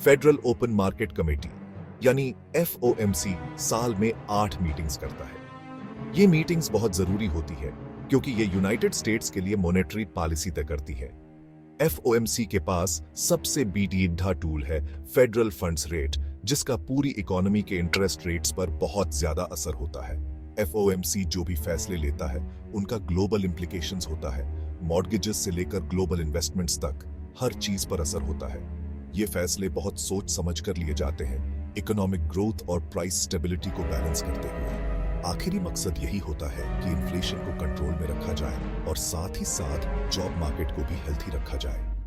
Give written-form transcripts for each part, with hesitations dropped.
Federal open market committee यानी FOMC साल में 8 मीटिंग्स करता है। ये मीटिंग्स बहुत जरूरी होती है क्योंकि ये यूनाइटेड स्टेट्स के लिए मॉनेटरी पॉलिसी तय करती है। FOMC के पास सबसे बीटीडा टूल है फेडरल फंड्स रेट, जिसका पूरी इकोनॉमी के इंटरेस्ट रेट्स पर बहुत ज्यादा असर होता है। FOMC जो भी फैसले लेता है उनका ग्लोबल इंप्लीकेशंस होता है। मॉर्गेजेस से लेकर ग्लोबल इन्वेस्टमेंट्स तक हर चीज पर असर होता है। ये फैसले बहुत सोच समझ कर लिए जाते हैं, इकोनॉमिक ग्रोथ और प्राइस स्टेबिलिटी को बैलेंस करते हुए। आखिरी मकसद यही होता है कि इन्फ्लेशन को कंट्रोल में रखा जाए और साथ ही साथ जॉब मार्केट को भी हेल्थी रखा जाए।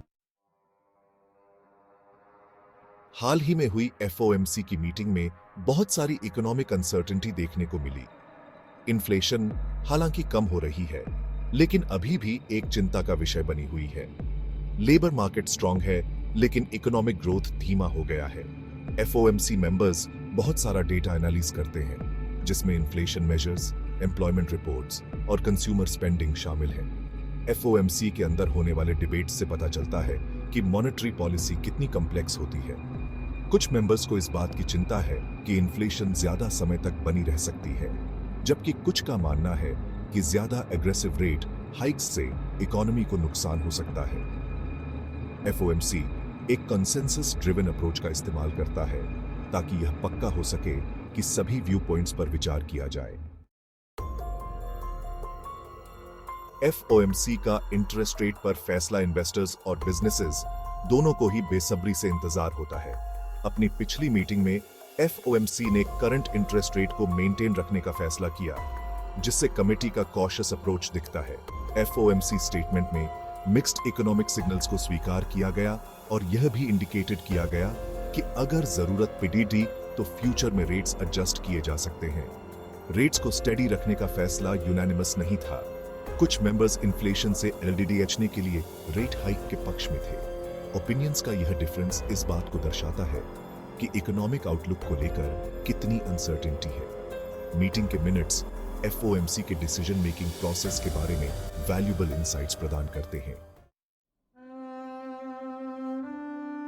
हाल ही में हुई FOMC की मीटिंग में बहुत सारी इकोनॉमिक अनसर्टेनिटी देखने को मिली। इन्फ्लेशन हालांकि कम हो रही है, लेकिन अभी भी एक चिंता का विषय बनी हुई है। लेबर मार्केट स्ट्रांग है, लेकिन इकोनॉमिक ग्रोथ धीमा हो गया है। FOMC मेंबर्स बहुत सारा डेटा एनालिसिस करते हैं, जिसमें इन्फ्लेशन मेजर्स, एम्प्लॉयमेंट रिपोर्ट्स और कंज्यूमर स्पेंडिंग शामिल है। FOMC के अंदर होने वाले डिबेट से पता चलता है कि मॉनेटरी पॉलिसी कितनी कॉम्प्लेक्स होती है। कुछ मेंबर्स को इस बात की चिंता है कि इन्फ्लेशन ज्यादा समय तक बनी रह सकती है, जबकि कुछ का मानना है कि ज्यादा एग्रेसिव रेट हाइक्स से इकोनॉमी को नुकसान हो सकता है। FOMC एक कंसेंसस ड्रिवन अप्रोच का इस्तेमाल करता है ताकि यह पक्का हो सके कि सभी व्यू पॉइंट्स पर विचार किया जाए। FOMC का इंटरेस्ट रेट पर फैसला इन्वेस्टर्स और बिजनेसेस दोनों को ही बेसब्री से इंतजार होता है। अपनी पिछली मीटिंग में FOMC ने करंट इंटरेस्ट रेट को मेंटेन रखने का फैसला किया, जिससे कमेटी का कॉशियस अप्रोच दिखता है। FOMC स्टेटमेंट में मिक्स्ड इकोनॉमिक सिग्नल्स को स्वीकार किया गया और यह भी इंडिकेटेड किया गया कि अगर जरूरत पड़ी तो फ्यूचर में रेट्स एडजस्ट किए जा सकते हैं। रेट्स को स्टेडी रखने का फैसला यूनानिमस नहीं था। कुछ मेंबर्स इन्फ्लेशन से LDDHने के लिए रेट हाइक के पक्ष में थे। ओपिनियंस का यह डिफरेंस इस बात को दर्शाता है कि इकोनॉमिक आउटलुक को लेकर कितनी अनसर्टेनिटी है। मीटिंग के मिनट्स FOMC के डिसीजन मेकिंग प्रोसेस के बारे में वैल्यूएबल इनसाइट्स प्रदान करते हैं।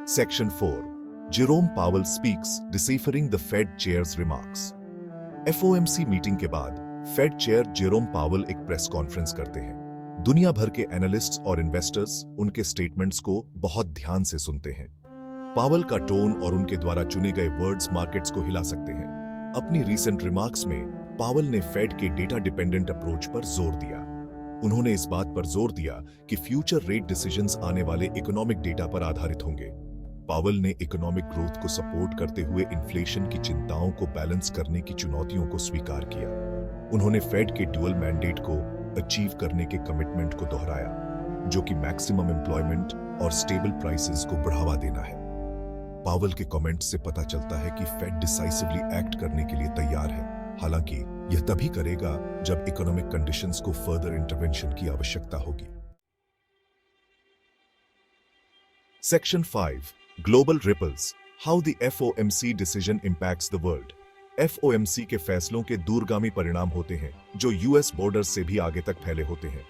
Section 4, Jerome Powell speaks deciphering the Fed chair's remarks. FOMC meeting के बाद फेड चेयर जेरोम पावेल एक प्रेस कॉन्फ्रेंस करते हैं। दुनिया भर के एनालिस्ट्स और इन्वेस्टर्स उनके स्टेटमेंट्स को बहुत ध्यान से सुनते हैं। पावेल का टोन और उनके द्वारा चुने गए वर्ड्स मार्केट्स को हिला सकते हैं। अपनी रीसेंट रिमार्क्स में पावेल ने फेड के डेटा डिपेंडेंट अप्रोच पर जोर दिया। उन्होंने इस बात पर जोर दिया कि फ्यूचर रेट डिसीजंस आने वाले इकोनॉमिक डेटा पर आधारित होंगे। पावेल ने इकोनॉमिक ग्रोथ को सपोर्ट करते हुए इन्फ्लेशन की चिंताओं को बैलेंस करने की चुनौतियों को स्वीकार किया। उन्होंने फेड के ड्यूअल मैंडेट को अचीव करने के कमिटमेंट को दोहराया, जो कि मैक्सिमम एम्प्लॉयमेंट और स्टेबल प्राइसेस को बढ़ावा देना है। पावेल के कमेंट से पता चलता है कि फेड डिसाइसिवली एक्ट करने के लिए तैयार है, हालांकि यह तभी करेगा जब इकोनॉमिक कंडीशंस को फर्दर इंटरवेंशन की आवश्यकता होगी। Section 5, global ripples, how the FOMC decision impacts the world. FOMC के फैसलों के दूरगामी परिणाम होते हैं जो US बॉर्डर से भी आगे तक फैले होते हैं।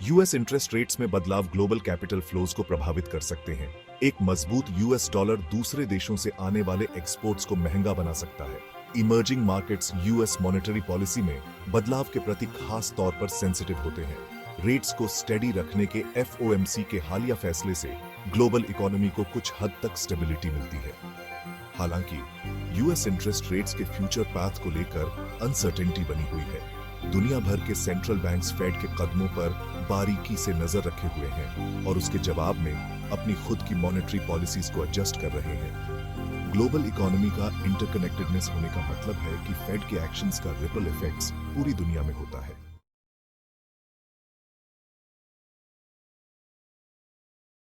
US इंटरेस्ट रेट्स में बदलाव ग्लोबल कैपिटल फ्लोज को प्रभावित कर सकते हैं। एक मजबूत US डॉलर दूसरे देशों से आने वाले एक्सपोर्ट्स को महंगा बना सकता है। Emerging markets US monetary policy में बदलाव के प्रति खास तौर पर सेंसिटिव होते हैं। रेट्स को स्टेडी रखने के FOMC के हालिया फैसले से ग्लोबल इकोनॉमी को कुछ हद तक स्टेबिलिटी मिलती है। हालांकि US इंटरेस्ट रेट्स के फ्यूचर पाथ को लेकर अनसर्टेनिटी बनी हुई है। दुनिया भर के सेंट्रल बैंक्स फेड के कदमों पर बारीकी से नजर रखे हुए हैं और उसके जवाब में अपनी खुद की मॉनेटरी पॉलिसीज को एडजस्ट कर रहे हैं। ग्लोबल इकोनॉमी का इंटरकनेक्टेडनेस होने का मतलब है कि फेड के एक्शंस का रिपल इफेक्ट्स पूरी दुनिया में होता है।